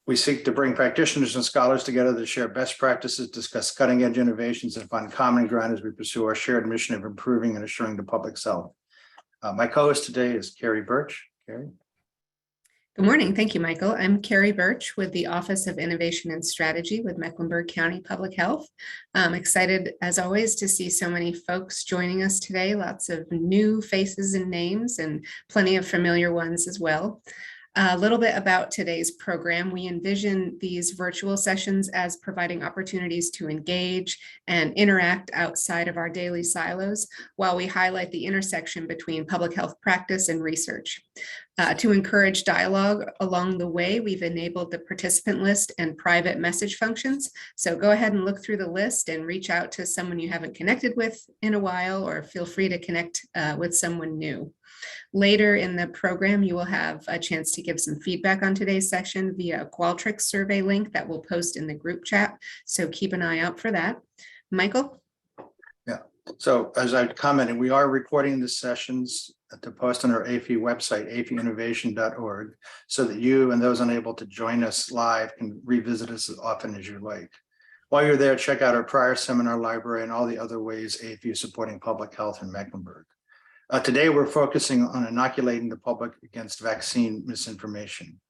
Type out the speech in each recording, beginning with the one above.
We seek to bring practitioners and scholars together to share best practices, discuss cutting-edge innovations, and find common ground as we pursue our shared mission of improving and assuring the public's health. My co-host today is Carrie Birch. Carrie. Good morning. Thank you, Michael. I'm Carrie Birch with the Office of Innovation and Strategy with Mecklenburg County Public Health. I'm excited, as always, to see so many folks joining us today. Lots of new faces and names and plenty of familiar ones as well. A little bit about today's program. We envision these virtual sessions as providing opportunities to engage and interact outside of our daily silos while we highlight the intersection between public health practice and research. To encourage dialogue along the way, we've enabled the participant list and private message functions. So go ahead and look through the list and reach out to someone you haven't connected with in a while, or feel free to connect with someone new. Later in the program, you will have a chance to give some feedback on today's session via a Qualtrics survey link that we'll post in the group chat. So keep an eye out for that. Michael? Yeah, so as I commented, we are recording the sessions to post on our APHI website, aphinnovation.org, so that you and those unable to join us live can revisit us as often as you like. While you're there, check out our prior seminar library and all the other ways APHI is supporting public health in Mecklenburg. Today, we're focusing on inoculating the public against vaccine misinformation.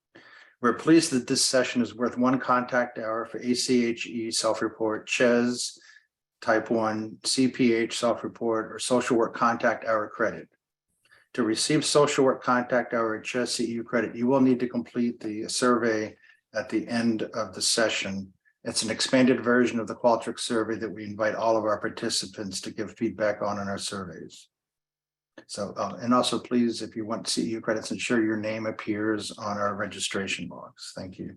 We're pleased that this session is worth one contact hour for ACHE self-report, CHES, type 1, CPH self-report, or social work contact hour credit. To receive social work contact hour and CHES CEU credit, you will need to complete the survey at the end of the session. It's an expanded version of the Qualtrics survey that we invite all of our participants to give feedback on in our surveys. So, and also please, if you want CEU credits, ensure your name appears on our registration logs. Thank you.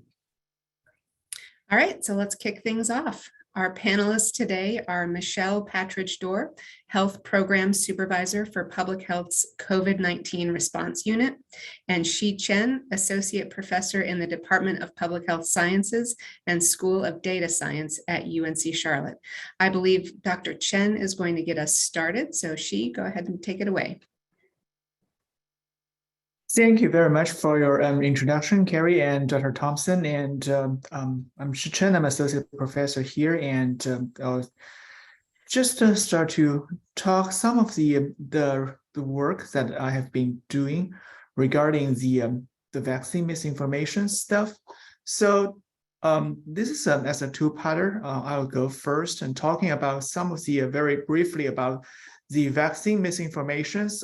All right, so let's kick things off. Our panelists today are Michelle Partridge-Doerr, Health Program Supervisor for Public Health's COVID-19 Response Unit, and Chen, Associate Professor in the Department of Public Health Sciences and School of Data Science at UNC Charlotte. I believe Dr. Chen is going to get us started, so go ahead and take it away. Thank you very much for your introduction, Carrie and Dr. Thompson. And I'm Chen, I'm associate professor here, and I'll just start to talk some of the work that I have been doing regarding the vaccine misinformation stuff. So this is as a two-parter. I'll go first and talking about some of the very briefly about the vaccine misinformations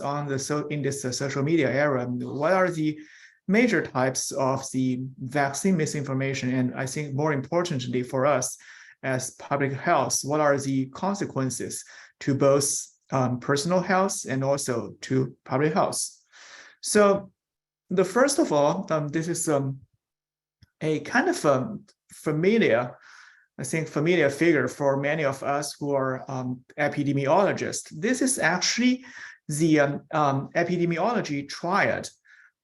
in this social media era. What are the major types of the vaccine misinformation? And I think more importantly for us as public health, what are the consequences to both personal health and also to public health? So the first of all, this is a kind of familiar figure for many of us who are epidemiologists. This is actually the epidemiology triad,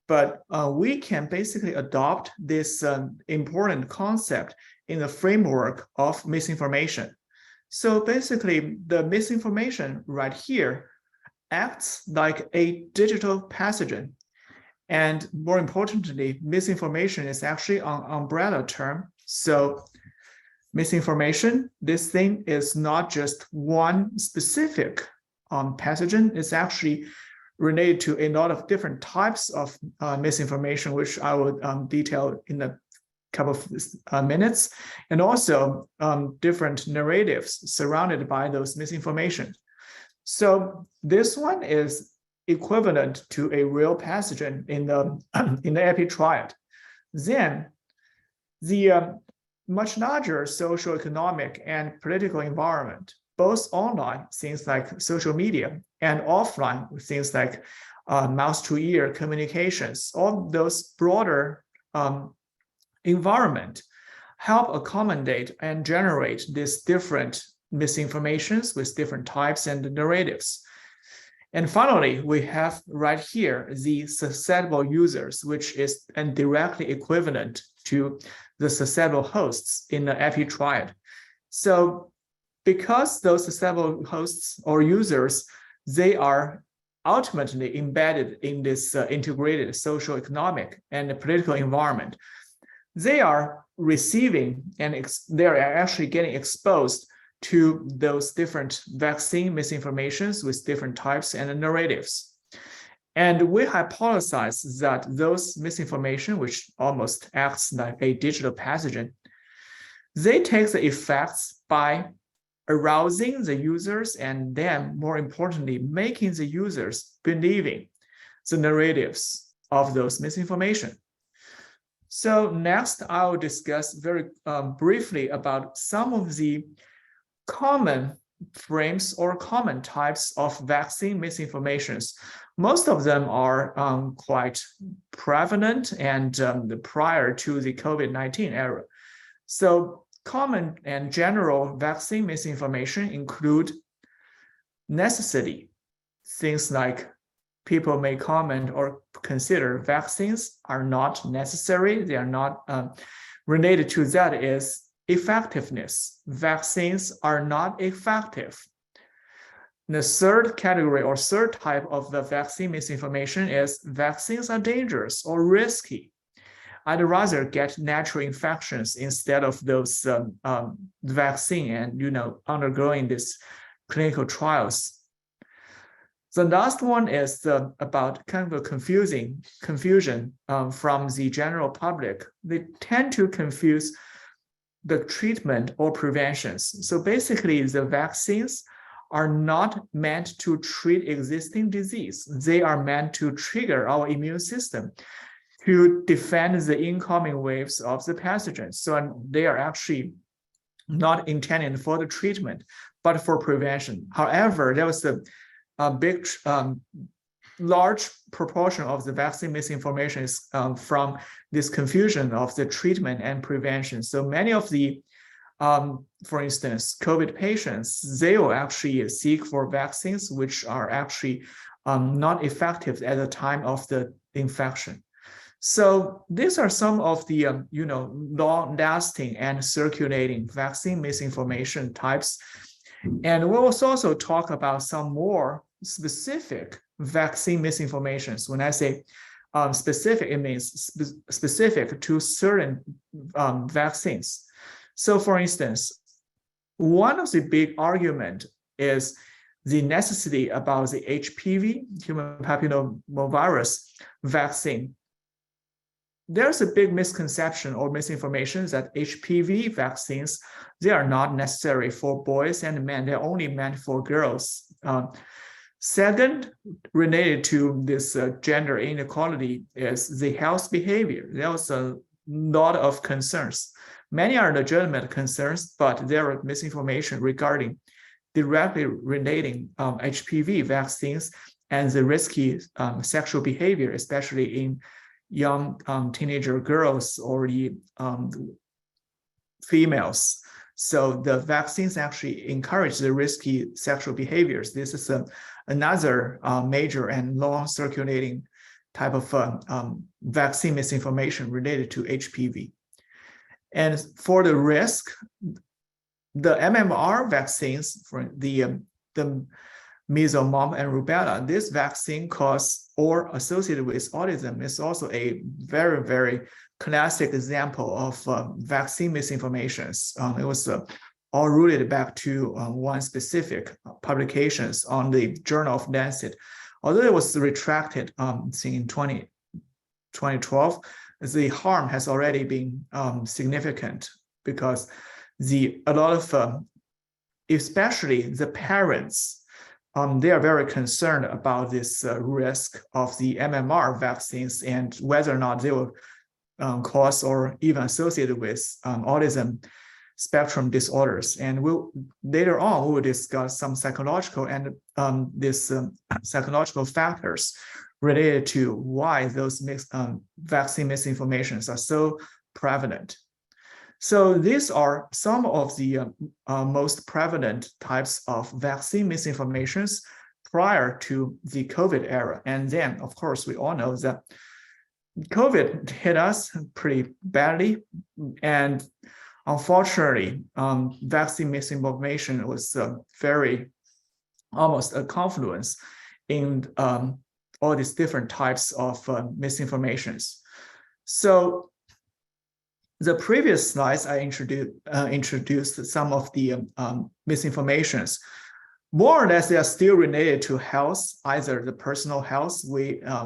but we can basically adopt this important concept in the framework of misinformation. So basically, the misinformation right here acts like a digital pathogen. And more importantly, misinformation is actually an umbrella term. So misinformation, this thing is not just one specific pathogen. It's actually related to a lot of different types of misinformation, which I will detail in a couple of minutes, and also different narratives surrounded by those misinformation. So this one is equivalent to a real pathogen in the APHI triad. Then the much larger socioeconomic and political environment, both online, things like social media, and offline, things like mouth-to-ear communications, all those broader environment help accommodate and generate these different misinformations with different types and narratives. And finally, we have right here the susceptible users, which is directly equivalent to the susceptible hosts in the APHI triad. So because those susceptible hosts or users, they are ultimately embedded in this integrated social, economic, and political environment, they are receiving and they are actually getting exposed to those different vaccine misinformations with different types and narratives. And we hypothesize that those misinformation, which almost acts like a digital pathogen, they take the effects by arousing the users and then, more importantly, making the users believing the narratives of those misinformation. So next, I'll discuss very briefly about some of the common frames or common types of vaccine misinformations. Most of them are quite prevalent and prior to the COVID-19 era. So common and general vaccine misinformation include necessity. Things like people may comment or consider vaccines are not necessary. They are not related to that is effectiveness. Vaccines are not effective. The third category or third type of the vaccine misinformation is vaccines are dangerous or risky. I'd rather get natural infections instead of those vaccine and undergoing these clinical trials. The last one is about kind of a confusion from the general public. They tend to confuse the treatment or preventions. So basically, the vaccines are not meant to treat existing disease. They are meant to trigger our immune system to defend the incoming waves of the pathogens. So they are actually not intended for the treatment, but for prevention. However, there was a big, large proportion of the vaccine misinformation is from this confusion of the treatment and prevention. So many of the, for instance, COVID patients, they will actually seek for vaccines which are actually not effective at the time of the infection. So these are some of the long-lasting and circulating vaccine misinformation types. And we'll also talk about some more specific vaccine misinformations. When I say specific, it means specific to certain vaccines. So for instance, one of the big argument is the necessity about the HPV, human papillomavirus vaccine. There's a big misconception or misinformation that HPV vaccines, they are not necessary for boys and men. They're only meant for girls. Second, related to this gender inequality is the health behavior. There's a lot of concerns. Many are legitimate concerns, but there are misinformation regarding directly relating HPV vaccines and the risky sexual behavior, especially in young teenager girls or the females. So the vaccines actually encourage the risky sexual behaviors. This is another major and long circulating type of vaccine misinformation related to HPV. And for the risk, the MMR vaccines for the measles, mumps, and rubella, this vaccine cause or associated with autism is also a very, very classic example of vaccine misinformations. It was all rooted back to one specific publications on the Journal of Lancet. Although it was retracted in 2012, the harm has already been significant because a lot of, especially the parents, they are very concerned about this risk of the MMR vaccines and whether or not they will cause or even associated with autism spectrum disorders. And later on, we will discuss some psychological and psychological factors related to why those vaccine misinformations are so prevalent. So these are some of the most prevalent types of vaccine misinformations prior to the COVID era. And then, of course, we all know that COVID hit us pretty badly. And unfortunately, vaccine misinformation was almost a confluence. in all these different types of misinformations. So the previous slides, I introduced some of the misinformations. More or less, they are still related to health, either the personal health,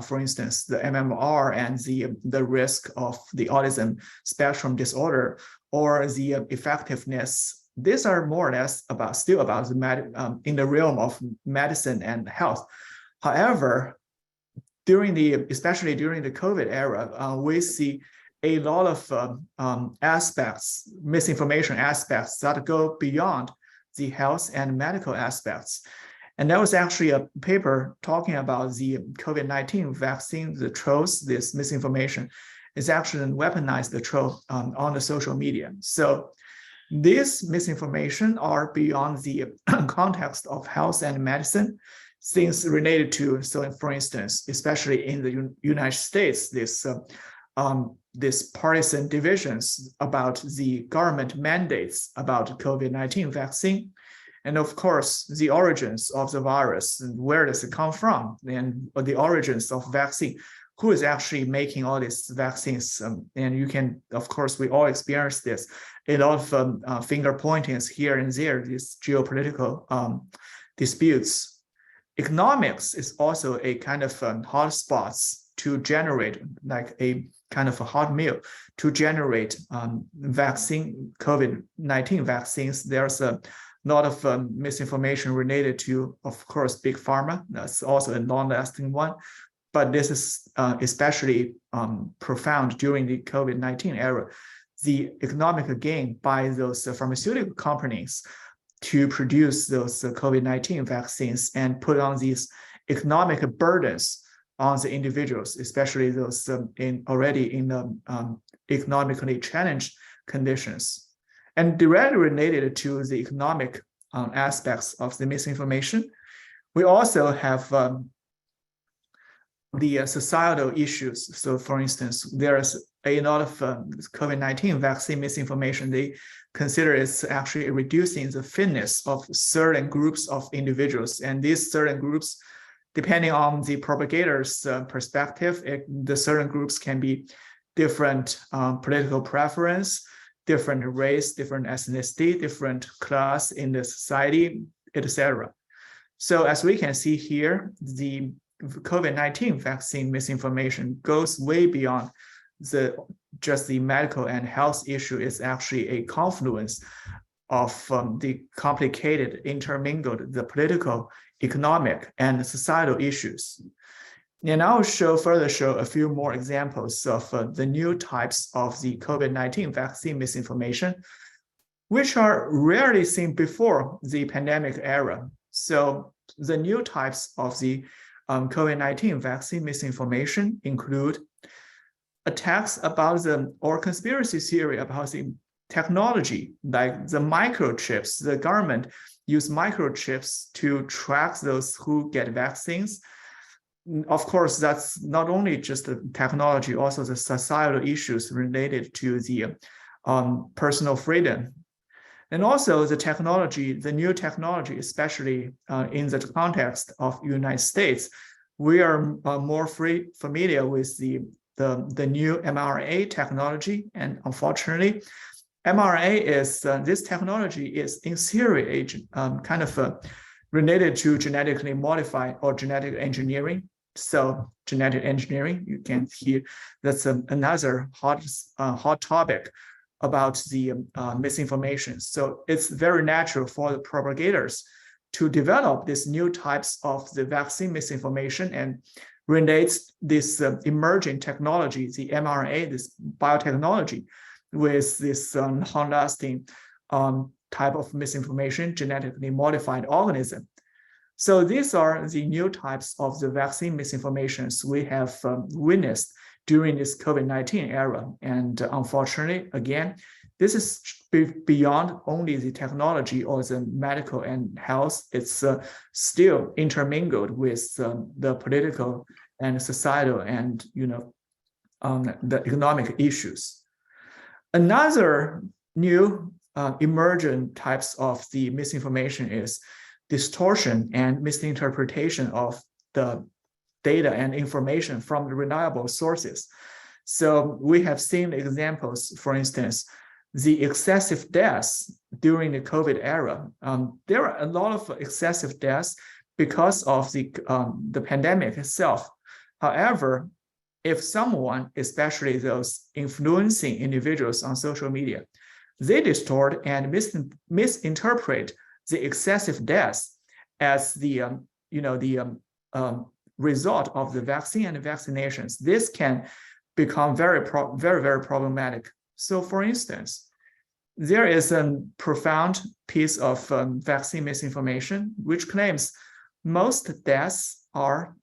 for instance, the MMR and the risk of the autism spectrum disorder, or the effectiveness. These are more or less still about the in the realm of medicine and health. However, especially during the COVID era, we see a lot of misinformation aspects that go beyond the health and medical aspects. And there was actually a paper talking about the COVID-19 vaccine, the trolls, this misinformation is actually weaponized the troll on the social media. So these misinformation are beyond the context of health and medicine, things related to, so for instance, especially in the United States, this partisan divisions about the government mandates about COVID-19 vaccine, and of course, the origins of the virus, and where does it come from, and the origins of vaccine, who is actually making all these vaccines, and you can, of course, we all experience this, a lot of finger pointings here and there, these geopolitical disputes. Economics is also a kind of hot spots to generate, like a kind of a hot meal to generate COVID-19 vaccines. There's a lot of misinformation related to, of course, big pharma. That's also a long-lasting one. But this is especially profound during the COVID-19 era. The economic gain by those pharmaceutical companies to produce those COVID-19 vaccines and put on these economic burdens on the individuals, especially those already in the economically challenged conditions. And directly related to the economic aspects of the misinformation, we also have the societal issues. So for instance, there's a lot of COVID-19 vaccine misinformation. They consider it's actually reducing the fitness of certain groups of individuals. And these certain groups, depending on the propagator's perspective, the certain groups can be different political preference, different race, different ethnicity, different class in the society, etc. So as we can see here, the COVID-19 vaccine misinformation goes way beyond just the medical and health issue. Is actually a confluence of the complicated, intermingled, the political, economic, and societal issues. And I'll further show a few more examples of the new types of the COVID-19 vaccine misinformation, which are rarely seen before the pandemic era. So the new types of the COVID-19 vaccine misinformation include attacks about or conspiracy theory about the technology, like the microchips. The government use microchips to track those who get vaccines. Of course, that's not only just the technology, also the societal issues related to the personal freedom. And also the technology, the new technology, especially in the context of United States, we are more familiar with the new mRNA technology. And unfortunately, mRNA is, this technology is in theory kind of related to genetically modified or genetic engineering. So genetic engineering, you can hear that's another hot topic about the misinformation. So it's very natural for the propagators to develop these new types of the vaccine misinformation and relates this emerging technology, the mRNA, this biotechnology, with this long-lasting type of misinformation, genetically modified organism. So these are the new types of the vaccine misinformations we have witnessed during this COVID-19 era. And unfortunately, again, this is beyond only the technology or the medical and health. It's still intermingled with the political and societal and the economic issues. Another new emergent types of the misinformation is distortion and misinterpretation of the data and information from the reliable sources. So we have seen examples, for instance, the excessive deaths during the COVID era. There are a lot of excessive deaths because of the pandemic itself. However, if someone, especially those influencing individuals on social media, they distort and misinterpret the excessive deaths as the result of the vaccine and the vaccinations, this can become very problematic. So, for instance, there is a profound piece of vaccine misinformation which claims most deaths are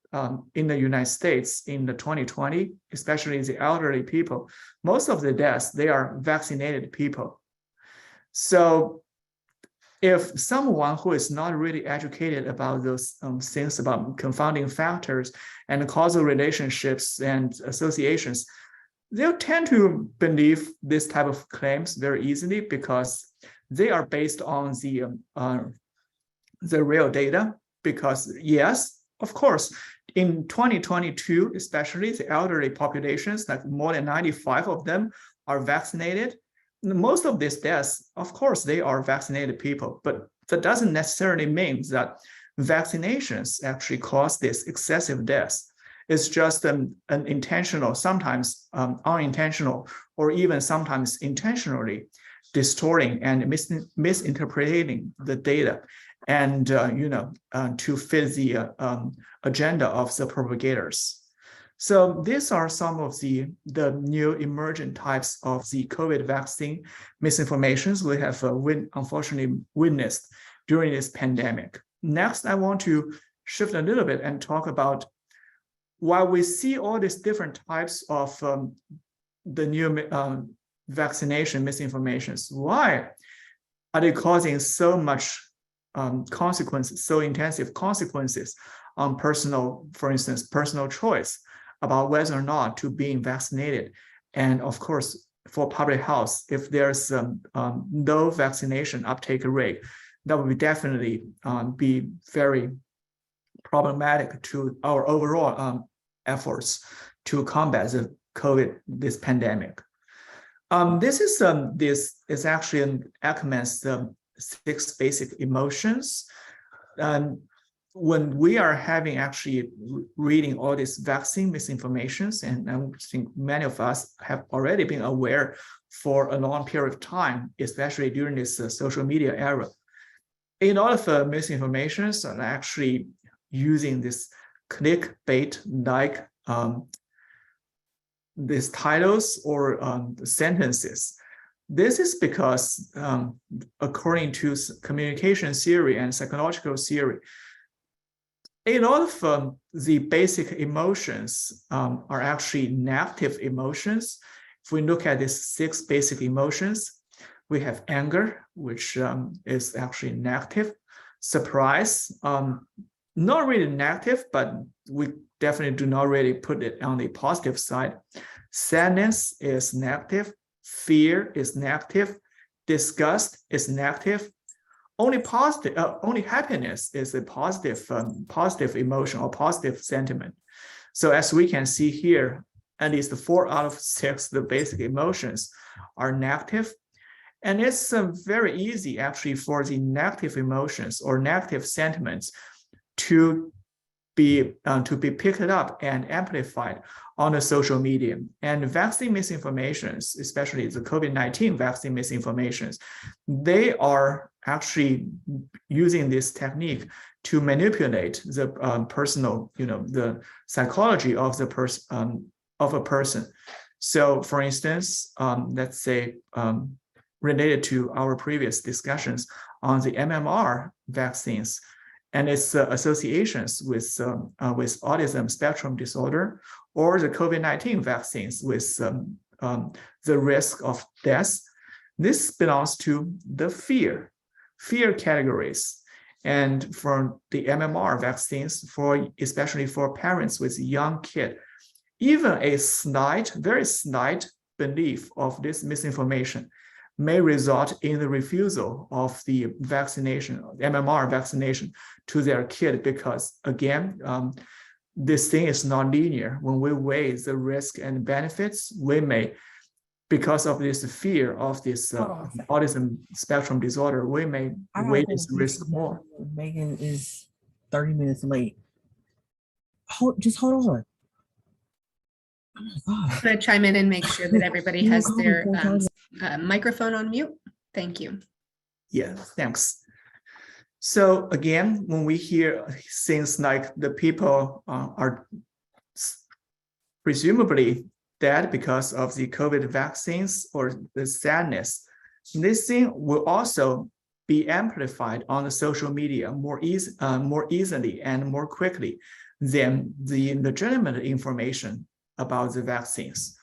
in the United States in the 2020, especially the elderly people. Most of the deaths, they are vaccinated people. So if someone who is not really educated about those things about confounding factors and causal relationships and associations, they'll tend to believe this type of claims very easily because they are based on the real data. Because yes, of course, in 2022, especially the elderly populations, like more than 95 of them are vaccinated. Most of these deaths, of course, they are vaccinated people, but that doesn't necessarily mean that vaccinations actually cause this excessive deaths. It's just an intentional, sometimes unintentional, or even sometimes intentionally distorting and misinterpreting the data, and to fit the agenda of the propagators. So these are some of the new emergent types of the COVID vaccine misinformations we have unfortunately witnessed during this pandemic. Next, I want to shift a little bit and talk about why we see all these different types of the new vaccination misinformations. Why are they causing so much consequences, so intensive consequences on personal, for instance, personal choice about whether or not to being vaccinated? And of course, for public health, if there's no vaccination uptake rate, that would definitely be very problematic to our overall efforts to combat the COVID, this pandemic. This is actually an Ackerman's 6 basic emotions. When we are having actually reading all these vaccine misinformations, and I think many of us have already been aware for a long period of time, especially during this social media era. A lot of misinformations are actually using this clickbait-like these titles or sentences. This is because, according to communication theory and psychological theory, a lot of the basic emotions are actually negative emotions. If we look at these 6 basic emotions, we have anger, which is actually negative. Surprise, not really negative, but we definitely do not really put it on the positive side. Sadness is negative. Fear is negative. Disgust is negative. Only happiness is a positive emotion or positive sentiment. So as we can see here, at least 4 out of 6, the basic emotions are negative. And it's very easy actually for the negative emotions or negative sentiments to be picked up and amplified on the social media. And vaccine misinformations, especially the COVID-19 vaccine misinformations, they are actually using this technique to manipulate the personal, the psychology of the person of a person. So, for instance, let's say related to our previous discussions on the MMR vaccines and its associations with autism spectrum disorder, or the COVID-19 vaccines with the risk of death. This belongs to the fear categories. And for the MMR vaccines, especially for parents with young kids, even a very slight belief of this misinformation may result in the refusal of the vaccination, MMR vaccination to their kid, because again, this thing is not linear. When we weigh the risk and benefits, we may, because of this fear of this autism spectrum disorder, we may weigh this risk more. Megan is 30 minutes late. Just hold on. Oh my God. I'm going to chime in and make sure that everybody has their microphone on mute. Thank you. Yeah, thanks. So again, when we hear things like the people are presumably dead because of the COVID vaccines or the sadness, this thing will also be amplified on the social media more easily and more quickly than the legitimate information about the vaccines.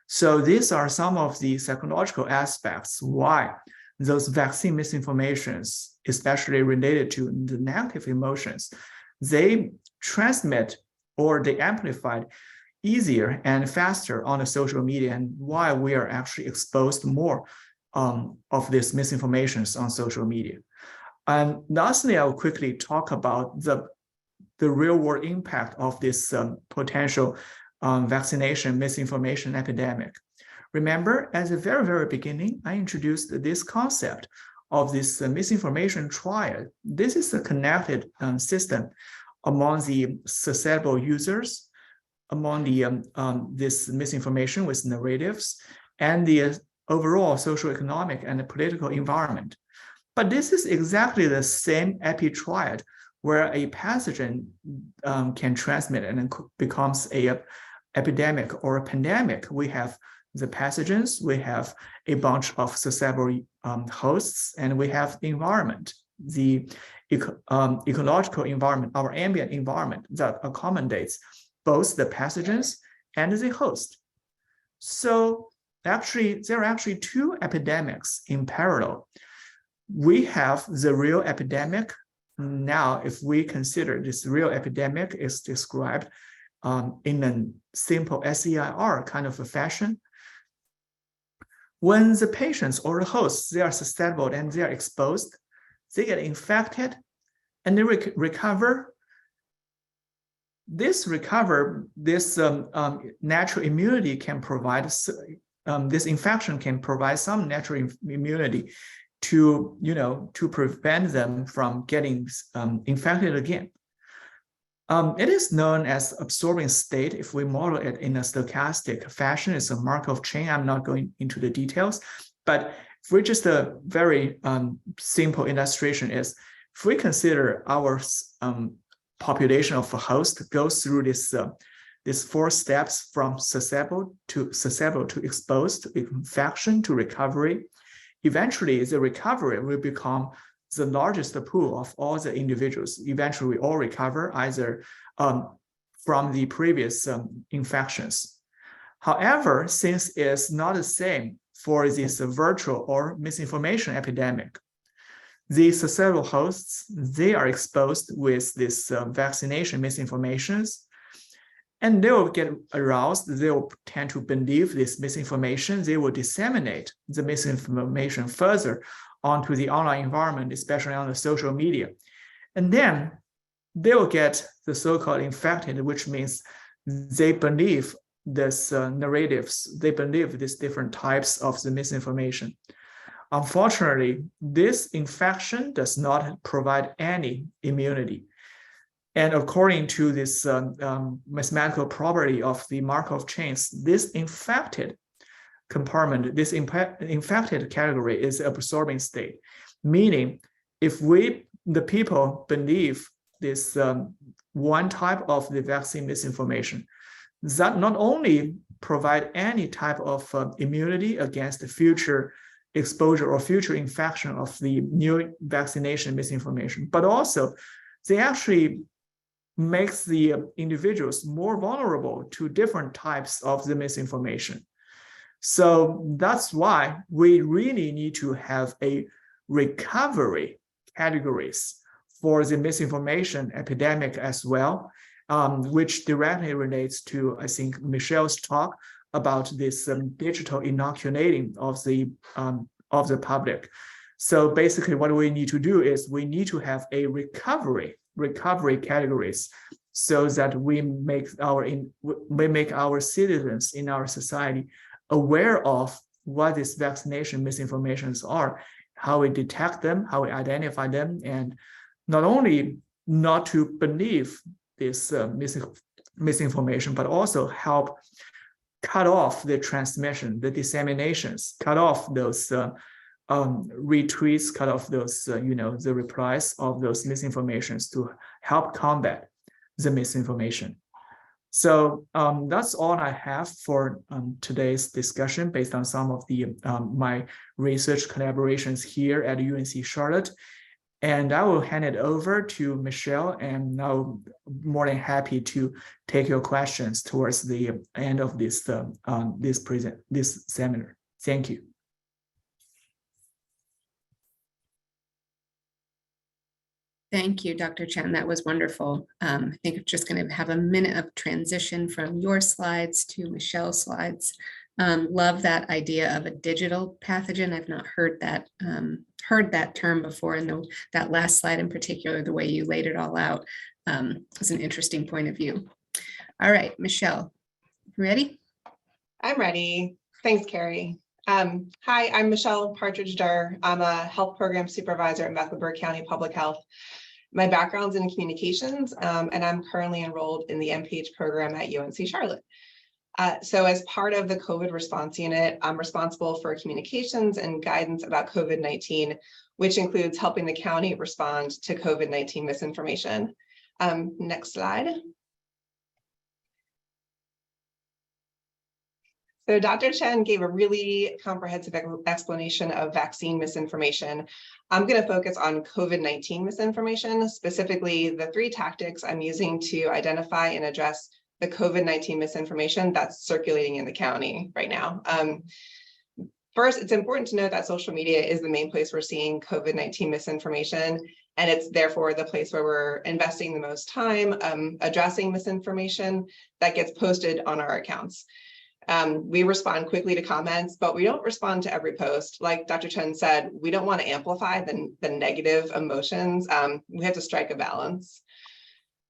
So these are some of the psychological aspects why those vaccine misinformations, especially related to the negative emotions, they transmit or they amplified easier and faster on the social media, and why we are actually exposed more of these misinformations on social media. And lastly, I'll quickly talk about the real world impact of this potential vaccination misinformation epidemic. Remember, at the very, very beginning, I introduced this concept of this misinformation triad. This is a connected system among the susceptible users, among the this misinformation with narratives, and the overall socioeconomic and political environment. But this is exactly the same APHI triad where a pathogen can transmit and becomes a epidemic or a pandemic. We have the pathogens, we have a bunch of susceptible hosts, and we have the environment, the ecological environment, our ambient environment that accommodates both the pathogens and the host. So actually, there are actually two epidemics in parallel. We have the real epidemic. Now, if we consider this real epidemic is described in a simple SEIR kind of a fashion, when the patients or the hosts, they are susceptible and they are exposed, they get infected and they recover. This natural immunity can provide, this infection can provide some natural immunity to, to prevent them from getting infected again. It is known as absorbing state. If we model it in a stochastic fashion, it's a Markov chain. I'm not going into the details, but if we just a very simple illustration is, if we consider our population of a host goes through this 4 steps from susceptible to exposed, to infection, to recovery. Eventually, the recovery will become the largest pool of all the individuals. Eventually, we all recover either from the previous infections. However, since it's not the same for this virtual or misinformation epidemic, the susceptible hosts, they are exposed with this vaccination misinformations, and they will get aroused. They will tend to believe this misinformation. They will disseminate the misinformation further onto the online environment, especially on the social media. And then they will get the so-called infected, which means they believe this narratives, they believe these different types of the misinformation. Unfortunately, this infection does not provide any immunity. And according to this mathematical property of the Markov chains, this infected compartment, this infected category is absorbing state, meaning if the people believe this one type of the vaccine misinformation, that not only provide any type of immunity against the future exposure or future infection of the new vaccination misinformation, but also they actually makes the individuals more vulnerable to different types of the misinformation. So that's why we really need to have a recovery categories for the misinformation epidemic as well, which directly relates to, I think, Michelle's talk about this digital inoculating of the of the public. So basically what we need to do is we need to have a recovery categories so that we make our citizens in our society aware of what these vaccination misinformations are, how we detect them, how we identify them, and not only not to believe this misinformation, but also help cut off the transmission, the disseminations, cut off those retweets, cut off those, the replies of those misinformations to help combat the misinformation. So that's all I have for today's discussion based on some of the my research collaborations here at UNC Charlotte. And I will hand it over to Michelle, and now more than happy to take your questions towards the end of this this seminar. Thank you. Thank you, Dr. Chen. That was wonderful. I think I'm just going to have a minute of transition from your slides to Michelle's slides. Love that idea of a digital pathogen. I've not heard that term before, and that last slide in particular, the way you laid it all out, was an interesting point of view. All right, Michelle, ready? I'm ready. Thanks, Carrie. Hi, I'm Michelle Partridge-Doerr. I'm a health program supervisor at Mecklenburg County Public Health. My background's in communications, and I'm currently enrolled in the MPH program at UNC Charlotte. So as part of the COVID response unit, I'm responsible for communications and guidance about COVID-19, which includes helping the county respond to COVID-19 misinformation. Next slide. So Dr. Chen gave a really comprehensive explanation of vaccine misinformation. I'm going to focus on COVID-19 misinformation, specifically the 3 tactics I'm using to identify and address the COVID-19 misinformation that's circulating in the county right now. First, it's important to note that social media is the main place we're seeing COVID-19 misinformation, and it's therefore the place where we're investing the most time addressing misinformation that gets posted on our accounts. We respond quickly to comments, but we don't respond to every post. Like Dr. Chen said, we don't want to amplify the negative emotions. We have to strike a balance.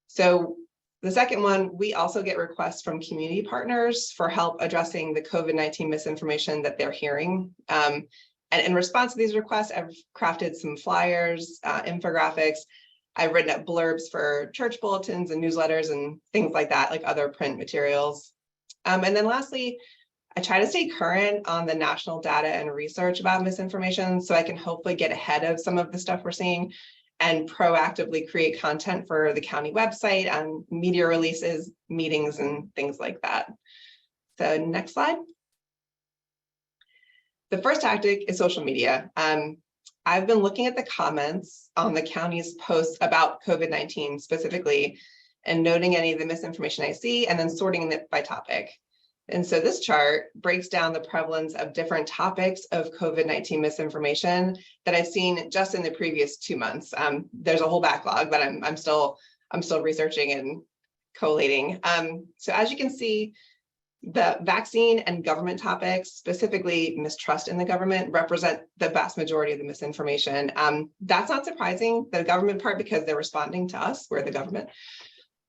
So the second one, we also get requests from community partners for help addressing the COVID-19 misinformation that they're hearing. And in response to these requests, I've crafted some flyers, infographics. I've written up blurbs for church bulletins and newsletters and things like that, like other print materials. And then lastly, I try to stay current on the national data and research about misinformation so I can hopefully get ahead of some of the stuff we're seeing and proactively create content for the county website and media releases, meetings, and things like that. So next slide. The first tactic is social media. I've been looking at the comments on the county's posts about COVID-19 specifically and noting any of the misinformation I see and then sorting it by topic. And so this chart breaks down the prevalence of different topics of COVID-19 misinformation that I've seen just in the previous 2 months. There's a whole backlog that I'm still researching and collating. So as you can see, the vaccine and government topics, specifically mistrust in the government, represent the vast majority of the misinformation. That's not surprising, the government part, because they're responding to us, we're the government.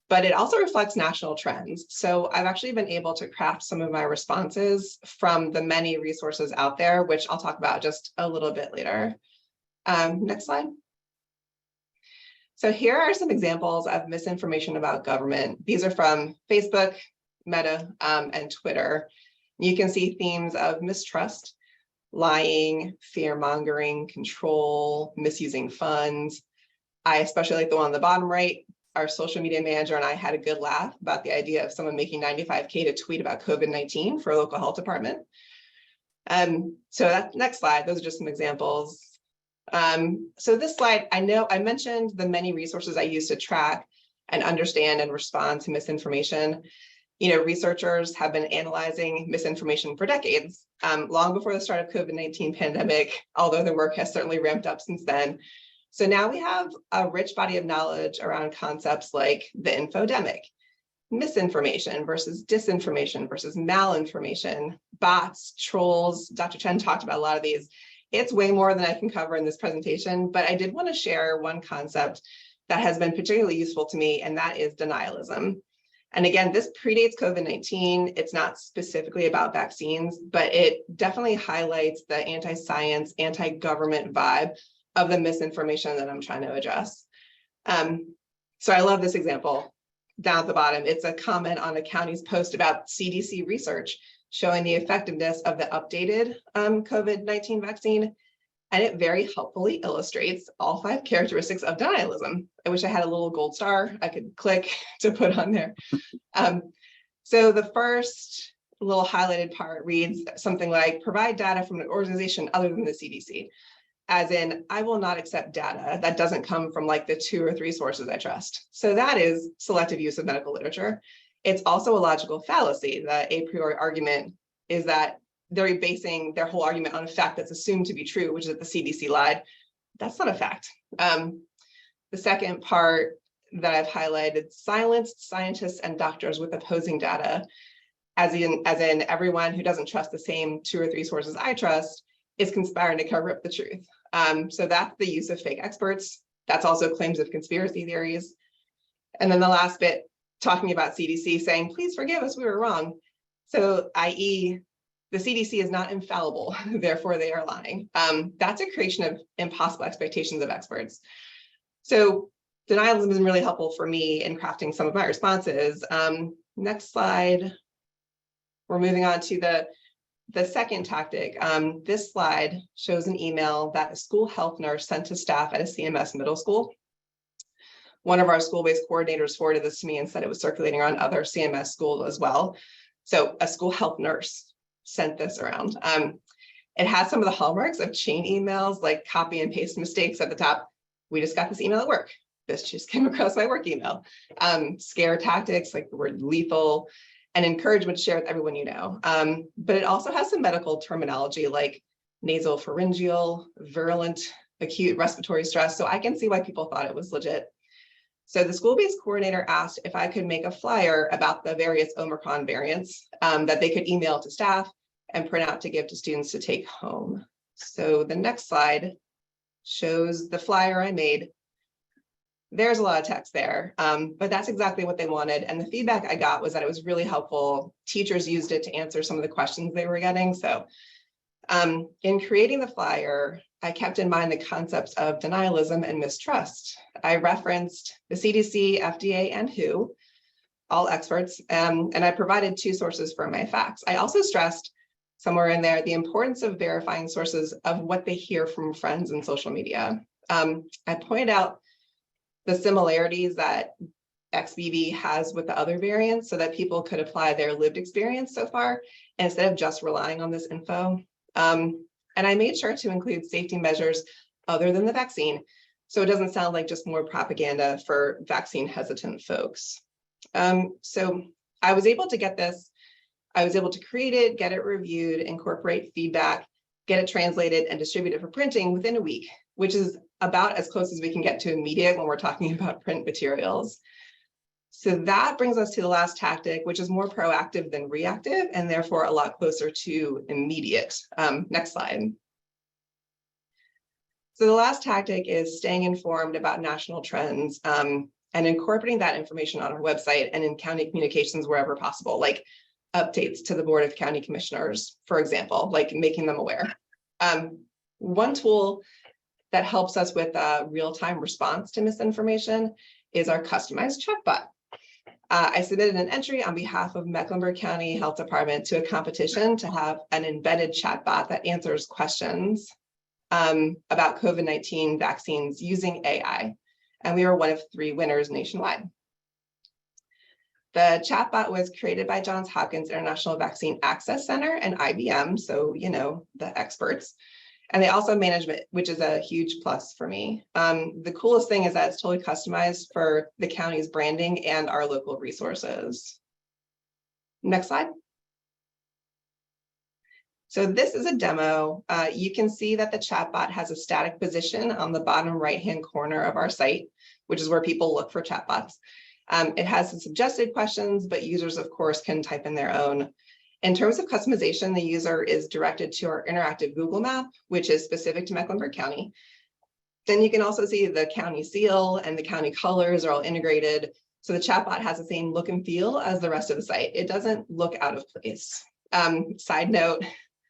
But it also reflects national trends. So I've actually been able to craft some of my responses from the many resources out there, which I'll talk about just a little bit later. Next slide. So here are some examples of misinformation about government. These are from Facebook, Meta, and Twitter. You can see themes of mistrust, lying, fear-mongering, control, misusing funds. I especially like the one on the bottom right. Our social media manager and I had a good laugh about the idea of someone making $95K to tweet about COVID-19 for a local health department. So that next slide, those are just some examples. So this slide, I know I mentioned the many resources I use to track and understand and respond to misinformation. Researchers have been analyzing misinformation for decades, long before the start of COVID-19 pandemic, although the work has certainly ramped up since then. So now we have a rich body of knowledge around concepts like the infodemic, misinformation versus disinformation versus malinformation, bots, trolls. Dr. Chen talked about a lot of these. it's way more than I can cover in this presentation, but I did want to share one concept that has been particularly useful to me, and that is denialism. And again, this predates COVID-19. It's not specifically about vaccines, but it definitely highlights the anti-science, anti-government vibe of the misinformation that I'm trying to address. So I love this example. Down at the bottom, it's a comment on the county's post about CDC research showing the effectiveness of the updated COVID-19 vaccine. And it very helpfully illustrates all 5 characteristics of denialism. I wish I had a little gold star I could click to put on there. So the first little highlighted part reads something like, provide data from an organization other than the CDC. As in, I will not accept data that doesn't come from like the 2 or 3 sources I trust. So that is selective use of medical literature. It's also a logical fallacy. The a priori argument is that they're basing their whole argument on a fact that's assumed to be true, which is that the CDC lied. That's not a fact. The second part that I've highlighted, silenced scientists and doctors with opposing data, as in everyone who doesn't trust the same 2 or 3 sources I trust is conspiring to cover up the truth. So that's the use of fake experts. That's also claims of conspiracy theories. And then the last bit, talking about CDC saying, please forgive us, we were wrong. So i.e., the CDC is not infallible, therefore they are lying. That's a creation of impossible expectations of experts. So denialism has been really helpful for me in crafting some of my responses. Next slide. We're moving on to the second tactic. This slide shows an email that a school health nurse sent to staff at a CMS middle school. One of our school-based coordinators forwarded this to me and said it was circulating around other CMS schools as well. So a school health nurse sent this around. It has some of the hallmarks of chain emails, like copy and paste mistakes at the top. We just got this email at work. This just came across my work email. Scare tactics, like the word lethal, and encouragement to share with everyone you know. But it also has some medical terminology like nasal pharyngeal, virulent, acute respiratory stress. So I can see why people thought it was legit. So the school-based coordinator asked if I could make a flyer about the various Omicron variants that they could email to staff and print out to give to students to take home. So the next slide shows the flyer I made. There's a lot of text there, but that's exactly what they wanted. And the feedback I got was that it was really helpful. Teachers used it to answer some of the questions they were getting. So in creating the flyer, I kept in mind the concepts of denialism and mistrust. I referenced the CDC, FDA, and WHO, all experts, and I provided 2 sources for my facts. I also stressed somewhere in there the importance of verifying sources of what they hear from friends in social media. I pointed out the similarities that XBB has with the other variants so that people could apply their lived experience so far instead of just relying on this info. And I made sure to include safety measures other than the vaccine, so it doesn't sound like just more propaganda for vaccine hesitant folks. So I was able to get this. I was able to create it, get it reviewed, incorporate feedback, get it translated and distributed for printing within a week, which is about as close as we can get to immediate when we're talking about print materials. So that brings us to the last tactic, which is more proactive than reactive and therefore a lot closer to immediate. Next slide. So the last tactic is staying informed about national trends and incorporating that information on our website and in county communications wherever possible, like updates to the Board of County Commissioners, for example, like making them aware. One tool that helps us with a real-time response to misinformation is our customized chatbot. I submitted an entry on behalf of Mecklenburg County Health Department to a competition to have an embedded chatbot that answers questions about COVID-19 vaccines using AI. And we were one of 3 winners nationwide. The chatbot was created by Johns Hopkins International Vaccine Access Center and IBM, so you know, the experts. And they also manage it, which is a huge plus for me. The coolest thing is that it's totally customized for the county's branding and our local resources. Next slide. So this is a demo. You can see that the chatbot has a static position on the bottom right-hand corner of our site, which is where people look for chatbots. It has some suggested questions, but users, of course, can type in their own. In terms of customization, the user is directed to our interactive Google map, which is specific to Mecklenburg County. Then you can also see the county seal and the county colors are all integrated. So the chatbot has the same look and feel as the rest of the site. It doesn't look out of place. Side note,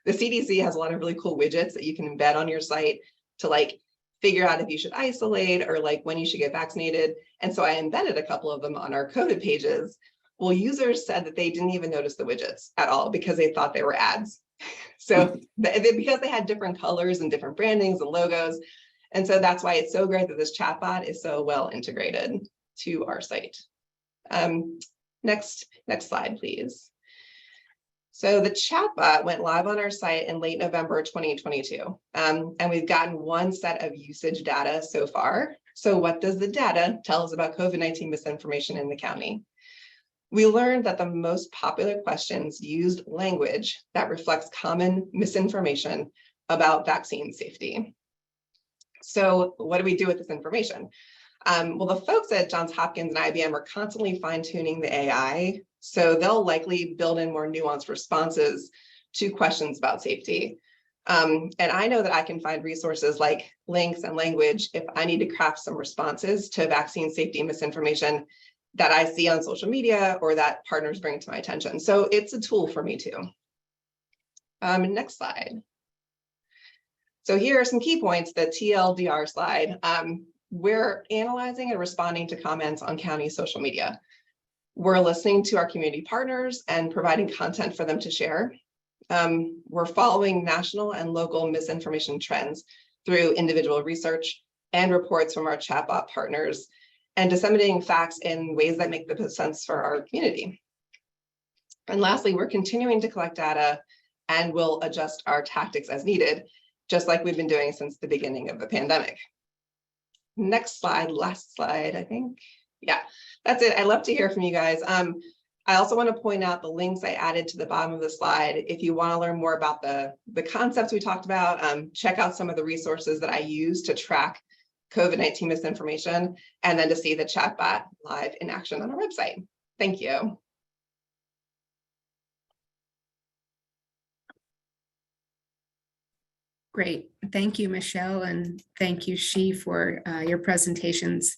the CDC has a lot of really cool widgets that you can embed on your site to like figure out if you should isolate or like when you should get vaccinated. And so I embedded a couple of them on our COVID pages. Well, users said that they didn't even notice the widgets at all because they thought they were ads. So because they had different colors and different brandings and logos. And so that's why it's so great that this chatbot is so well integrated to our site. Next slide, please. So the chatbot went live on our site in late November 2022, and we've gotten one set of usage data so far. So what does the data tell us about COVID-19 misinformation in the county? We learned that the most popular questions used language that reflects common misinformation about vaccine safety. So what do we do with this information? Well, the folks at Johns Hopkins and IBM are constantly fine-tuning the AI, so they'll likely build in more nuanced responses to questions about safety. And I know that I can find resources like links and language if I need to craft some responses to vaccine safety misinformation that I see on social media or that partners bring to my attention. So it's a tool for me too. Next slide. So here are some key points, the TLDR slide. We're analyzing and responding to comments on county social media. We're listening to our community partners and providing content for them to share. We're following national and local misinformation trends through individual research and reports from our chatbot partners and disseminating facts in ways that make the most sense for our community. And lastly, we're continuing to collect data and will adjust our tactics as needed, just like we've been doing since the beginning of the pandemic. Next slide, last slide, I think. Yeah, that's it. I'd love to hear from you guys. I also want to point out the links I added to the bottom of the slide. If you want to learn more about the concepts we talked about, check out some of the resources that I use to track COVID-19 misinformation, and then to see the chatbot live in action on our website. Thank you. Great. Thank you, Michelle, and thank you, Shi, for your presentations.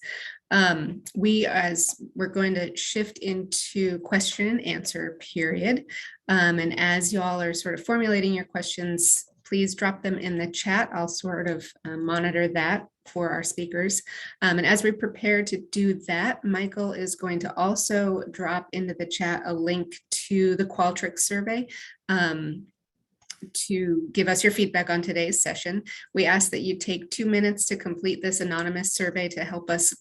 We're going to shift into question and answer period. And as y'all are sort of formulating your questions, please drop them in the chat. I'll sort of monitor that for our speakers. And as we prepare to do that, Michael is going to also drop into the chat a link to the Qualtrics survey to give us your feedback on today's session. We ask that you take 2 minutes to complete this anonymous survey to help us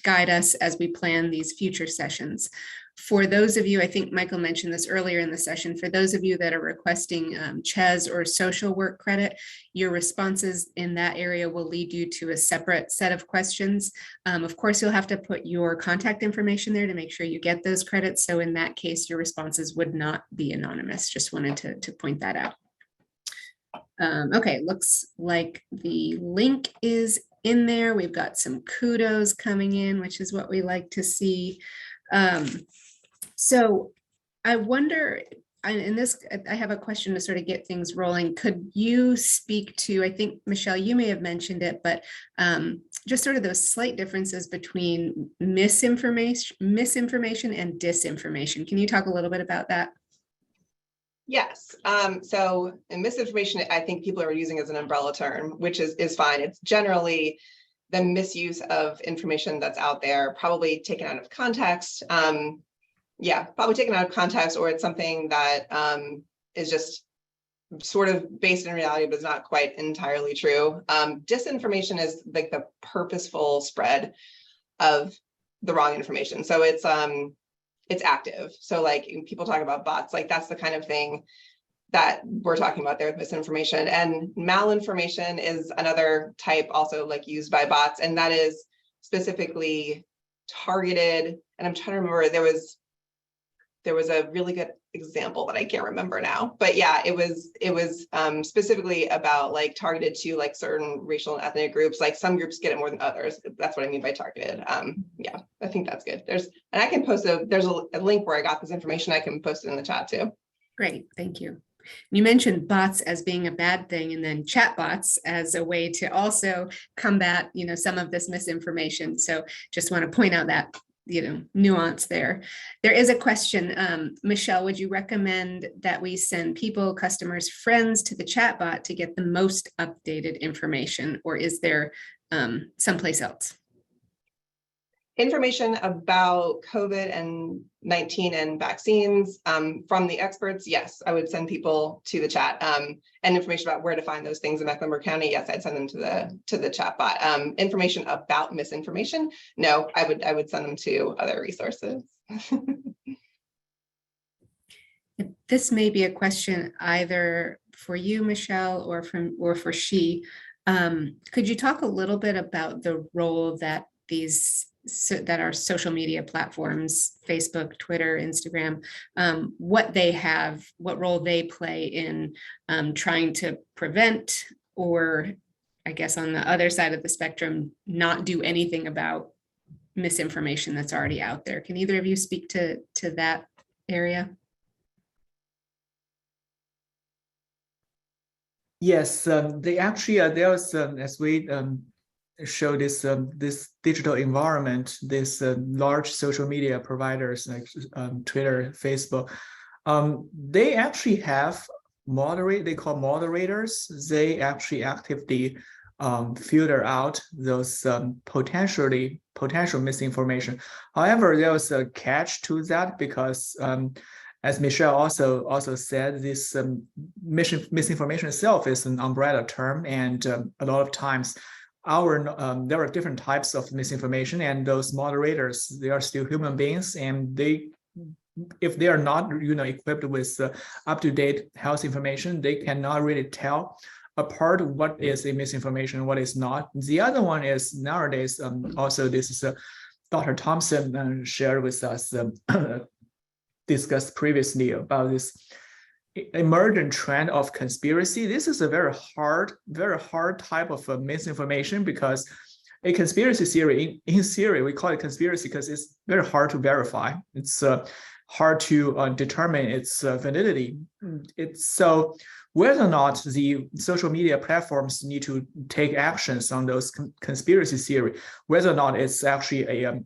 guide us as we plan these future sessions. For those of you, I think Michael mentioned this earlier in the session, for those of you that are requesting CHES or social work credit, your responses in that area will lead you to a separate set of questions. Of course, you'll have to put your contact information there to make sure you get those credits. So in that case, your responses would not be anonymous. Just wanted to point that out. Okay, looks like the link is in there. We've got some kudos coming in, which is what we like to see. So I wonder, I have a question to sort of get things rolling. Could you speak to, I think, Michelle, you may have mentioned it, but just sort of those slight differences between misinformation and disinformation. Can you talk a little bit about that? Yes. So in misinformation, I think people are using as an umbrella term, which is fine. It's generally the misuse of information that's out there, probably taken out of context. Yeah, probably taken out of context, or it's something that is just sort of based in reality, but is not quite entirely true. Disinformation is like the purposeful spread of the wrong information. So it's active. So like people talk about bots, like that's the kind of thing that we're talking about there with misinformation. And malinformation is another type also like used by bots. And that is specifically targeted. And I'm trying to remember, there was a really good example that I can't remember now, but yeah, it was specifically about like targeted to like certain racial and ethnic groups. Like some groups get it more than others. That's what I mean by targeted. Yeah, I think that's good. And I can post there's a link where I got this information. I can post it in the chat too. Great, thank you. You mentioned bots as being a bad thing and then chat bots as a way to also combat, some of this misinformation. So just want to point out that, nuance there. There is a question, Michelle, would you recommend that we send people, customers, friends to the chat bot to get the most updated information, or is there someplace else? Information about COVID-19 and vaccines from the experts, yes, I would send people to the chat. And information about where to find those things in Mecklenburg County, yes, I'd send them to the chat bot. Information about misinformation, no, I would send them to other resources. This may be a question either for you, Michelle, or for she. Could you talk a little bit about the role that that our social media platforms, Facebook, Twitter, Instagram, what role they play in trying to prevent, or I guess on the other side of the spectrum, not do anything about misinformation that's already out there? Can either of you speak to that area? Yes, they actually there was as we show this digital environment, this large social media providers like Twitter, Facebook, they actually have they call moderators. They actually actively filter out those potential misinformation. However, there was a catch to that because as Michelle also said, this misinformation itself is an umbrella term, and a lot of times there are different types of misinformation, and those moderators, they are still human beings, and if they are not equipped with up-to-date health information, they cannot really tell apart what is a misinformation and what is not. The other one is nowadays also this is Dr. Thompson shared with us discussed previously about this emergent trend of conspiracy. This is a very hard type of misinformation, because a conspiracy theory, in theory, we call it conspiracy because it's very hard to verify. It's hard to determine its validity. So whether or not the social media platforms need to take actions on those conspiracy theory, whether or not it's actually a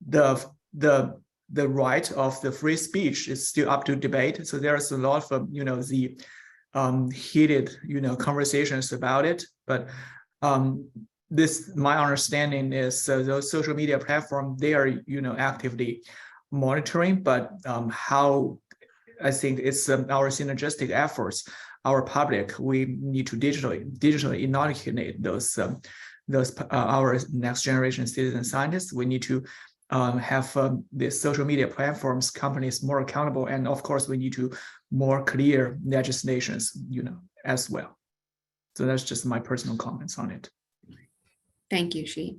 the right of the free speech is still up to debate. So there's a lot of the heated conversations about it. But my understanding is those social media platforms, they are actively monitoring. But how I think it's our synergistic efforts, our public, we need to digitally inoculate those our next generation citizen scientists. We need to have the social media platforms, companies more accountable, and of course we need to more clear legislations, as well. So that's just my personal comments on it. Thank you, Shi.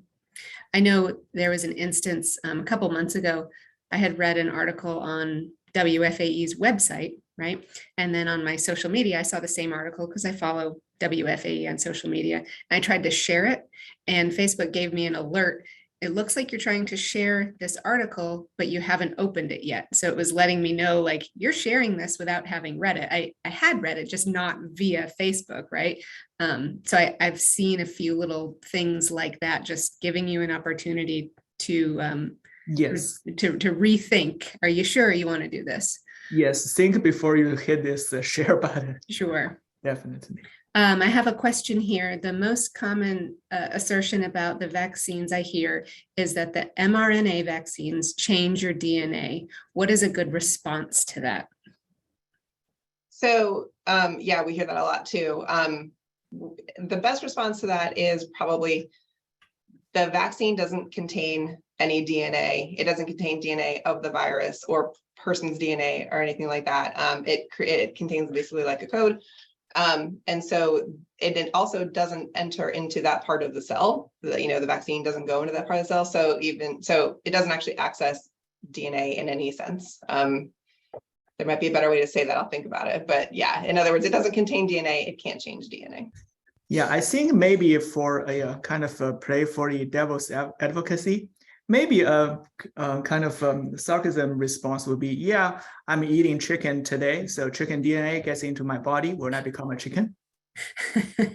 I know there was an instance a couple months ago, I had read an article on WFAE's website, right? And then on my social media, I saw the same article because I follow WFAE on social media. And I tried to share it, and Facebook gave me an alert. It looks like you're trying to share this article, but you haven't opened it yet. So it was letting me know, like, you're sharing this without having read it. I had read it, just not via Facebook, right? So I've seen a few little things like that, just giving you an opportunity to Yes. to rethink. Are you sure you want to do this? Yes, think before you hit this share button. Sure. Definitely. I have a question here. The most common assertion about the vaccines I hear is that the mRNA vaccines change your DNA. What is a good response to that? So yeah, we hear that a lot too. The best response to that is probably the vaccine doesn't contain any DNA. It doesn't contain DNA of the virus or person's DNA or anything like that. It contains basically like a code. And so it also doesn't enter into that part of the cell. The vaccine doesn't go into that part of the cell. So it doesn't actually access DNA in any sense. There might be a better way to say that. I'll think about it. But yeah, in other words, it doesn't contain DNA. It can't change DNA. Yeah, I think maybe for a kind of a play for the devil's advocacy, maybe a kind of sarcasm response would be, yeah, I'm eating chicken today, so chicken DNA gets into my body when I become a chicken.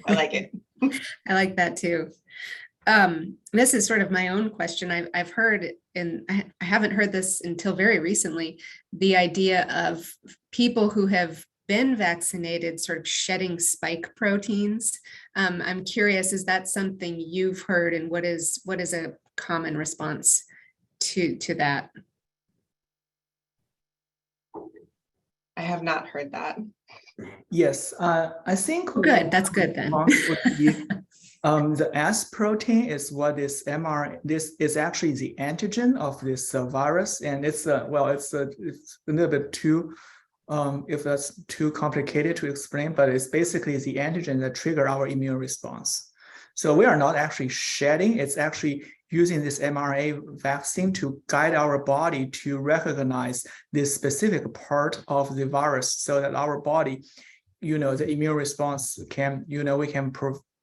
I like it. I like that too. This is sort of my own question. I've heard, and I haven't heard this until very recently, the idea of people who have been vaccinated sort of shedding spike proteins. I'm curious, is that something you've heard, and what is a common response to that? I have not heard that. Yes, I think Good, that's good then. The S protein is what is mRNA. This is actually the antigen of this virus, and it's it's a little bit too, if that's too complicated to explain, but it's basically the antigen that trigger our immune response. So we are not actually shedding; it's actually using this mRNA vaccine to guide our body to recognize this specific part of the virus, so that our body, the immune response can, we can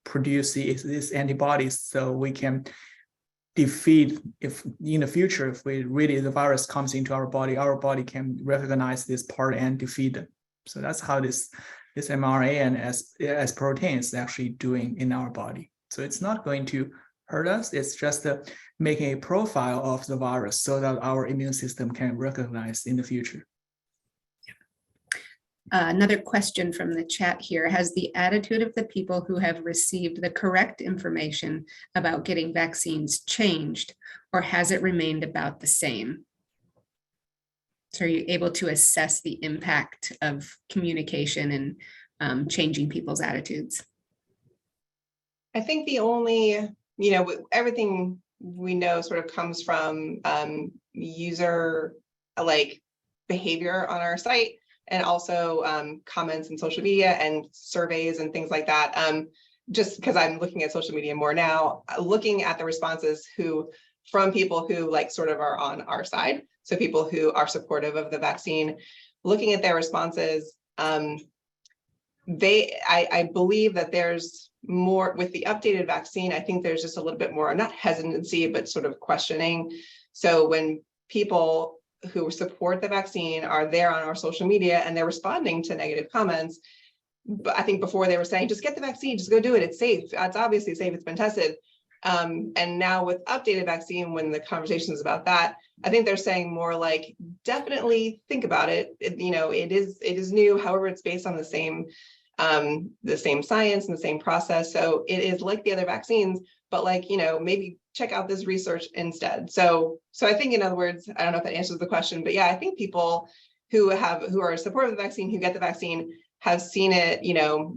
produce these antibodies, so we can defeat, if in the future, if the virus comes into our body can recognize this part and defeat them. So that's how this mRNA and S protein is actually doing in our body. So it's not going to hurt us. It's just making a profile of the virus so that our immune system can recognize in the future. Another question from the chat here: has the attitude of the people who have received the correct information about getting vaccines changed, or has it remained about the same? So are you able to assess the impact of communication and changing people's attitudes? I think the only, everything we know sort of comes from user behavior on our site, and also comments in social media and surveys and things like that. Just because I'm looking at social media more now, looking at the responses from people who sort of are on our side. So people who are supportive of the vaccine, looking at their responses, I believe that there's more with the updated vaccine. I think there's just a little bit more, not hesitancy, but sort of questioning. So when people who support the vaccine are there on our social media and they're responding to negative comments, but I think before they were saying, just get the vaccine, just go do it, it's safe, it's obviously safe, it's been tested. And now with updated vaccine, when the conversation is about that, I think they're saying more like, definitely think about it. It is new. However, it's based on the same science and the same process. So it is like the other vaccines, but maybe check out this research instead. So I think, in other words, I don't know if that answers the question, but yeah, I think people who are supportive of the vaccine, who get the vaccine, have seen it,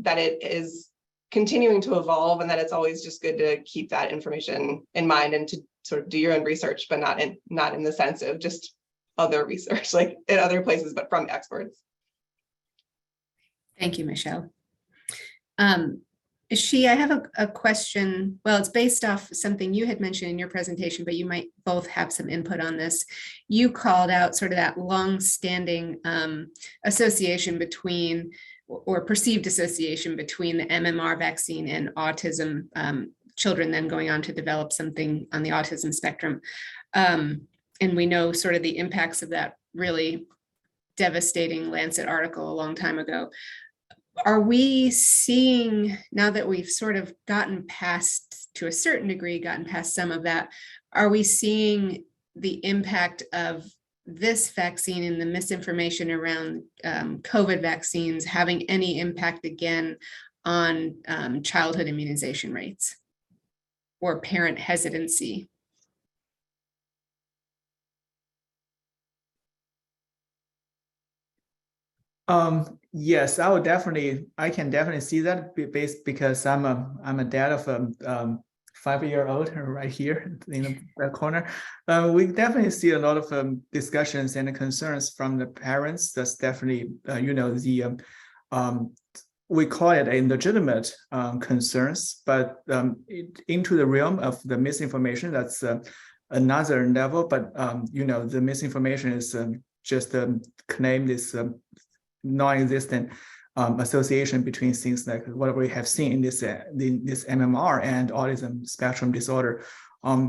that it is continuing to evolve, and that it's always just good to keep that information in mind and to sort of do your own research, but not in the sense of just other research, like in other places, but from experts. Thank you, Michelle. I have a question. Well, it's based off something you had mentioned in your presentation, but you might both have some input on this. You called out sort of that long-standing association between, or perceived association between the MMR vaccine and autism, children then going on to develop something on the autism spectrum. And we know sort of the impacts of that really devastating Lancet article a long time ago. Are we seeing, now that we've sort of gotten past, to a certain degree, gotten past some of that, are we seeing the impact of this vaccine and the misinformation around COVID vaccines having any impact again on childhood immunization rates or parent hesitancy? Yes, I can definitely see that because I'm a dad of a 5-year-old right here in the corner. We definitely see a lot of discussions and concerns from the parents. That's definitely we call it a legitimate concerns, but into the realm of the misinformation, that's another level. But the misinformation is just claimed is non-existent. association between things like what we have seen in this MMR and autism spectrum disorder.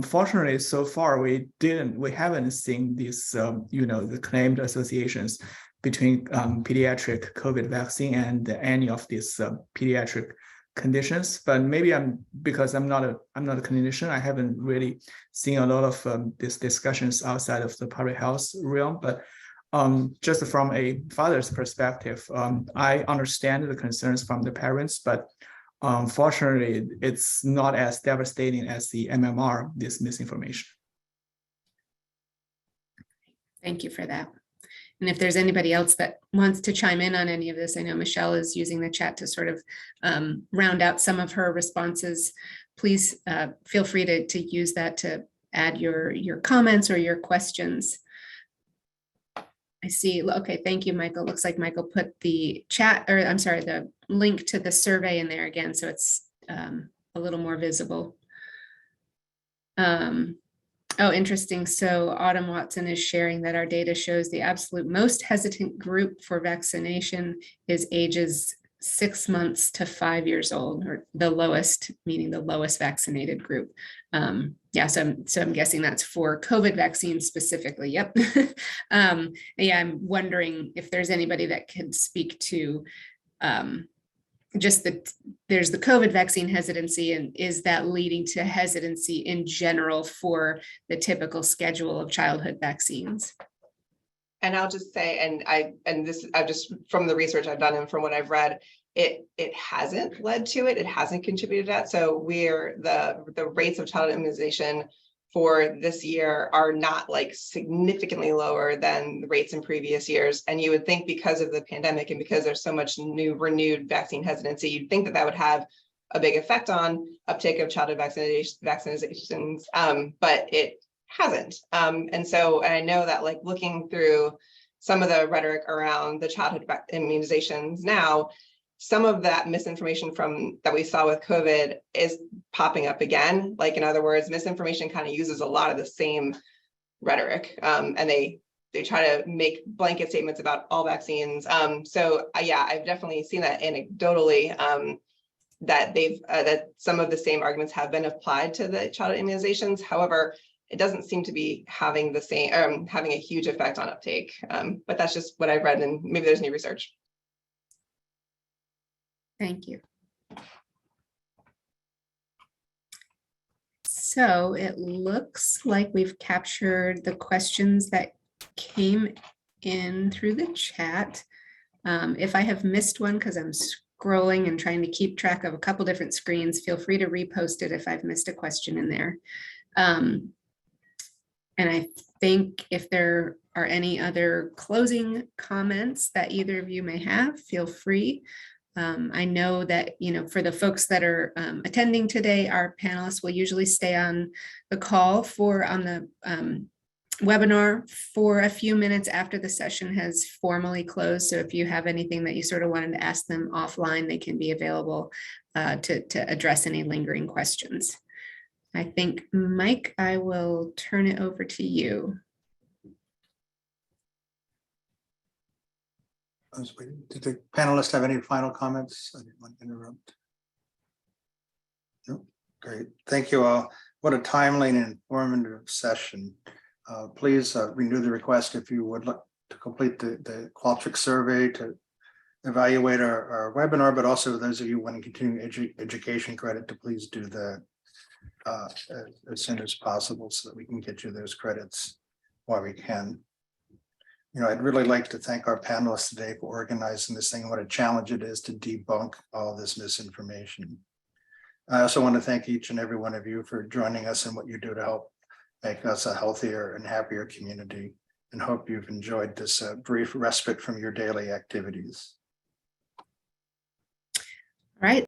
Fortunately, so far we haven't seen these the claimed associations between pediatric COVID vaccine and any of these pediatric conditions. But maybe because I'm not a clinician, I haven't really seen a lot of these discussions outside of the public health realm. But just from a father's perspective, I understand the concerns from the parents, but fortunately, it's not as devastating as the MMR, this misinformation. Thank you for that. And if there's anybody else that wants to chime in on any of this, I know Michelle is using the chat to sort of round out some of her responses. Please feel free to use that to add your comments or your questions. I see. Okay, thank you, Michael. Looks like Michael put the chat, or I'm sorry, the link to the survey in there again, so it's a little more visible. Oh, interesting. So Autumn Watson is sharing that our data shows the absolute most hesitant group for vaccination is ages 6 months to 5 years old, or the lowest, meaning the lowest vaccinated group. Yeah, so I'm guessing that's for COVID vaccines specifically. Yep. Yeah, I'm wondering if there's anybody that could speak to just that there's the COVID vaccine hesitancy, and is that leading to hesitancy in general for the typical schedule of childhood vaccines? And I'll just say, and this I've just from the research I've done and from what I've read, it hasn't led to it. It hasn't contributed to that. So we're the rates of childhood immunization for this year are not like significantly lower than the rates in previous years. And you would think because of the pandemic and because there's so much renewed vaccine hesitancy, you'd think that would have a big effect on uptake of childhood vaccinations, but it hasn't. And I know that like looking through some of the rhetoric around the childhood immunizations now, some of that misinformation that we saw with COVID is popping up again. Like, in other words, misinformation kind of uses a lot of the same rhetoric, and they try to make blanket statements about all vaccines. Yeah, I've definitely seen that anecdotally, that that some of the same arguments have been applied to the childhood immunizations. However, it doesn't seem to be having the same, having a huge effect on uptake. But that's just what I've read, and maybe there's new research. Thank you. So it looks like we've captured the questions that came in through the chat. If I have missed one, because I'm scrolling and trying to keep track of a couple different screens, feel free to repost it if I've missed a question in there. And I think if there are any other closing comments that either of you may have, feel free. I know that, for the folks that are attending today, our panelists will usually stay on the call on the webinar for a few minutes after the session has formally closed. So if you have anything that you sort of wanted to ask them offline, they can be available to address any lingering questions. I think, Mike, I will turn it over to you. I was waiting. Did the panelists have any final comments? I didn't want to interrupt. No, great. Thank you all. What a timely and informative session. Please renew the request if you would like to complete the Qualtrics survey to evaluate our webinar, but also those of you wanting continuing education credit to please do that as soon as possible so that we can get you those credits while we can. I'd really like to thank our panelists today for organizing this thing and what a challenge it is to debunk all this misinformation. I also want to thank each and every one of you for joining us and what you do to help make us a healthier and happier community, and hope you've enjoyed this brief respite from your daily activities. All right.